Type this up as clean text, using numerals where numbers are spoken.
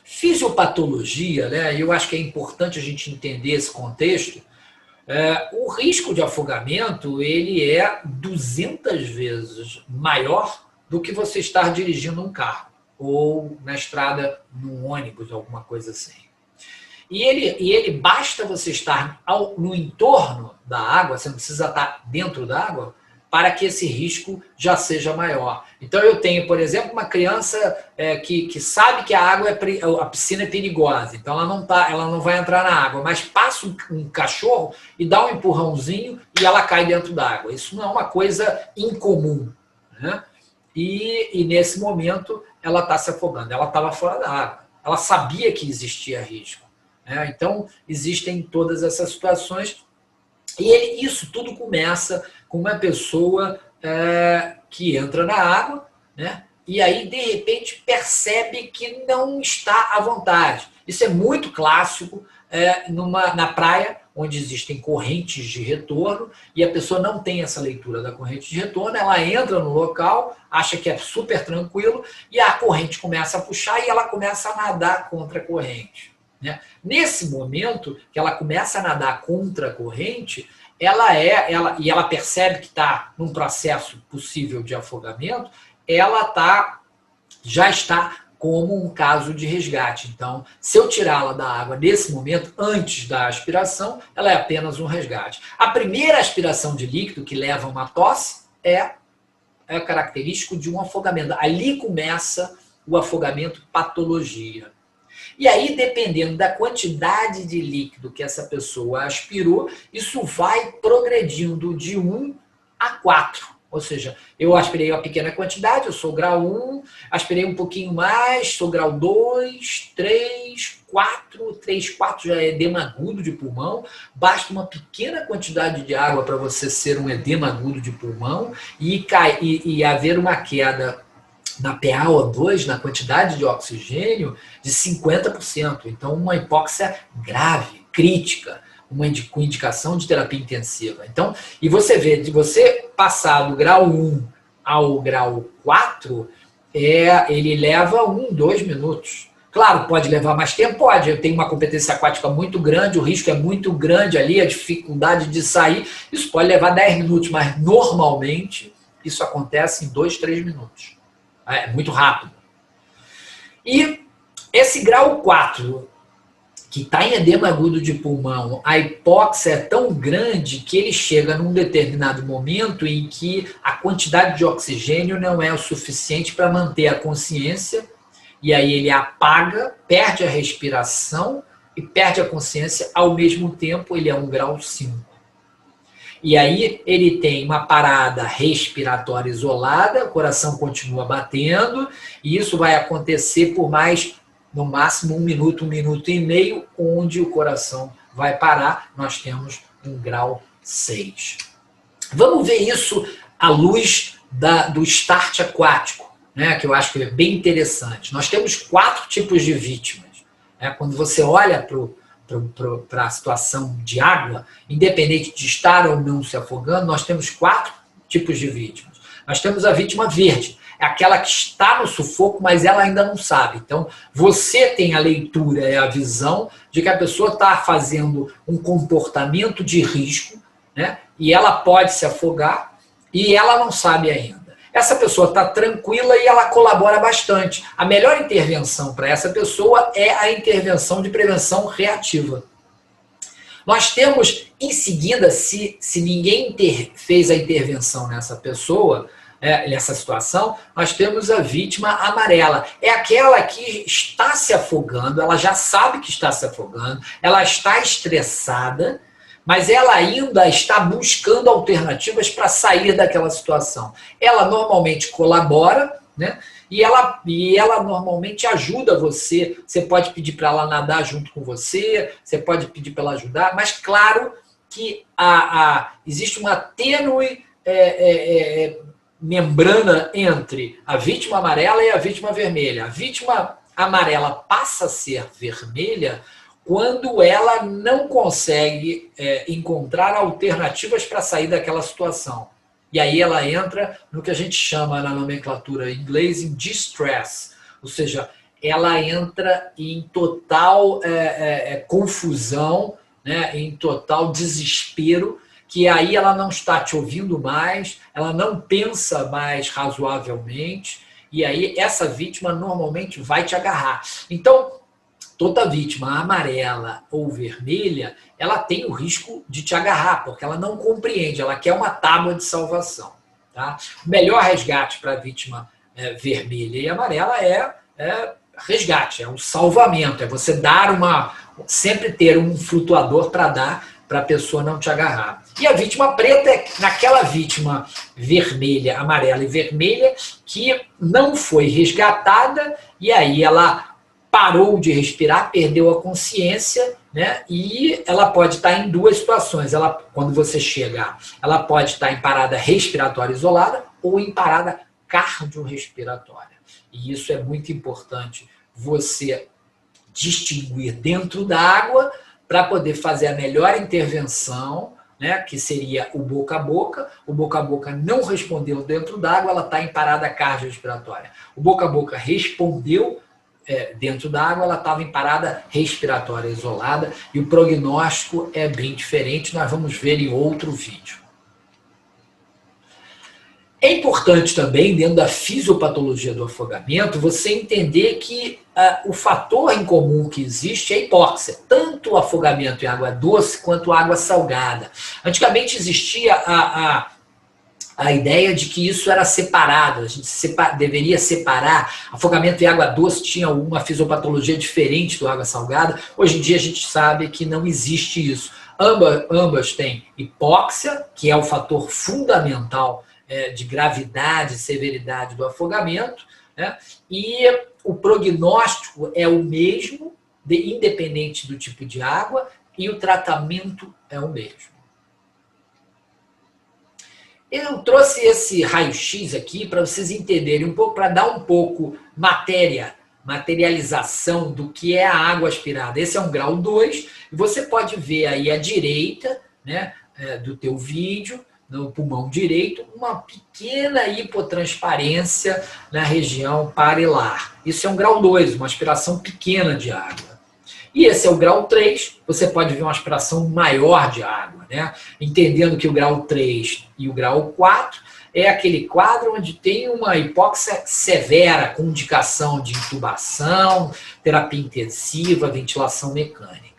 fisiopatologia, né? E eu acho que é importante a gente entender esse contexto. O risco de afogamento ele é 200 vezes maior do que você estar dirigindo um carro ou na estrada, num ônibus, alguma coisa assim. E ele basta você estar no entorno da água, você não precisa estar dentro da água, para que esse risco já seja maior. Então eu tenho, por exemplo, uma criança que sabe que a piscina é perigosa, então ela não vai entrar na água, mas passa um cachorro e dá um empurrãozinho e ela cai dentro da água. Isso não é uma coisa incomum, né? E nesse momento ela está se afogando, ela estava fora da água, ela sabia que existia risco, né? Então existem todas essas situações e isso tudo começa com uma pessoa que entra na água, né? E aí, de repente, percebe que não está à vontade. Isso é muito clássico na praia, onde existem correntes de retorno, e a pessoa não tem essa leitura da corrente de retorno, ela entra no local, acha que é super tranquilo, e a corrente começa a puxar e ela começa a nadar contra a corrente, né? Nesse momento que ela começa a nadar contra a corrente, e ela percebe que está num processo possível de afogamento, ela já está como um caso de resgate. Então, se eu tirá-la da água nesse momento, antes da aspiração, ela é apenas um resgate. A primeira aspiração de líquido, que leva a uma tosse, é característico de um afogamento. Ali começa o afogamento patologia. E aí, dependendo da quantidade de líquido que essa pessoa aspirou, isso vai progredindo de 1 a 4. Ou seja, eu aspirei uma pequena quantidade, eu sou grau 1, aspirei um pouquinho mais, sou grau 2, 3, 4, 3, 4 já é edema agudo de pulmão, basta uma pequena quantidade de água para você ser um edema agudo de pulmão e haver uma queda na PaO2, na quantidade de oxigênio, de 50%. Então, uma hipóxia grave, crítica, com indicação de terapia intensiva. Então, e você vê, de você passar do grau 1 ao grau 4, ele leva 2 minutos. Claro, pode levar mais tempo? Pode. Eu tenho uma competência aquática muito grande, o risco é muito grande ali, a dificuldade de sair. Isso pode levar 10 minutos, mas normalmente isso acontece em 2, 3 minutos. É muito rápido. E esse grau 4, que está em edema agudo de pulmão, a hipóxia é tão grande que ele chega num determinado momento em que a quantidade de oxigênio não é o suficiente para manter a consciência, e aí ele apaga, perde a respiração e perde a consciência, ao mesmo tempo ele é um grau 5. E aí ele tem uma parada respiratória isolada, o coração continua batendo, e isso vai acontecer por mais, no máximo, 1 minuto, 1 minuto e meio, onde o coração vai parar. Nós temos um grau 6. Vamos ver isso à luz do start aquático, né, que eu acho que é bem interessante. Nós temos 4 tipos de vítimas. Quando você olha para a situação de água, independente de estar ou não se afogando, nós temos 4 tipos de vítimas. Nós temos a vítima verde, é aquela que está no sufoco, mas ela ainda não sabe. Então, você tem a leitura e a visão de que a pessoa está fazendo um comportamento de risco, né? E ela pode se afogar e ela não sabe ainda. Essa pessoa está tranquila e ela colabora bastante. A melhor intervenção para essa pessoa é a intervenção de prevenção reativa. Nós temos, em seguida, se ninguém fez a intervenção nessa pessoa, nessa situação, nós temos a vítima amarela. É aquela que está se afogando, ela já sabe que está se afogando, ela está estressada, mas ela ainda está buscando alternativas para sair daquela situação. Ela normalmente colabora, né? E ela normalmente ajuda você. Você pode pedir para ela nadar junto com você, você pode pedir para ela ajudar, mas claro que existe uma tênue membrana entre a vítima amarela e a vítima vermelha. A vítima amarela passa a ser vermelha quando ela não consegue encontrar alternativas para sair daquela situação. E aí ela entra no que a gente chama na nomenclatura em inglês em distress, ou seja, ela entra em total confusão, né, em total desespero, que aí ela não está te ouvindo mais, ela não pensa mais razoavelmente, e aí essa vítima normalmente vai te agarrar. Então, toda vítima amarela ou vermelha, ela tem o risco de te agarrar, porque ela não compreende, ela quer uma tábua de salvação. Tá? O melhor resgate para a vítima vermelha e amarela é resgate, é um salvamento, é você dar sempre ter um flutuador para dar para a pessoa não te agarrar. E a vítima preta é naquela vítima vermelha, amarela e vermelha que não foi resgatada e aí ela parou de respirar, perdeu a consciência, né? E ela pode estar em duas situações. Quando você chegar, ela pode estar em parada respiratória isolada ou em parada cardiorrespiratória. E isso é muito importante você distinguir dentro da água para poder fazer a melhor intervenção, né, que seria o boca a boca. O boca a boca não respondeu dentro d'água, ela está em parada cardiorrespiratória. O boca a boca respondeu dentro da água, ela estava em parada respiratória isolada e o prognóstico é bem diferente, nós vamos ver em outro vídeo. É importante também, dentro da fisiopatologia do afogamento, você entender que o fator em comum que existe é a hipóxia, tanto o afogamento em água doce quanto água salgada. Antigamente existia a ideia de que isso era separado, a gente deveria separar, afogamento em água doce tinha uma fisiopatologia diferente do água salgada. Hoje em dia a gente sabe que não existe isso. Ambas têm hipóxia, que é o fator fundamental de gravidade e severidade do afogamento, né? E o prognóstico é o mesmo, independente do tipo de água, e o tratamento é o mesmo. Eu trouxe esse raio-x aqui para vocês entenderem um pouco, para dar um pouco materialização do que é a água aspirada. Esse é um grau 2, e você pode ver aí à direita, né, do teu vídeo, no pulmão direito, uma pequena hipotransparência na região parilar. Isso é um grau 2, uma aspiração pequena de água. E esse é o grau 3, você pode ver uma aspiração maior de água, né? Entendendo que o grau 3 e o grau 4 é aquele quadro onde tem uma hipóxia severa, com indicação de intubação, terapia intensiva, ventilação mecânica.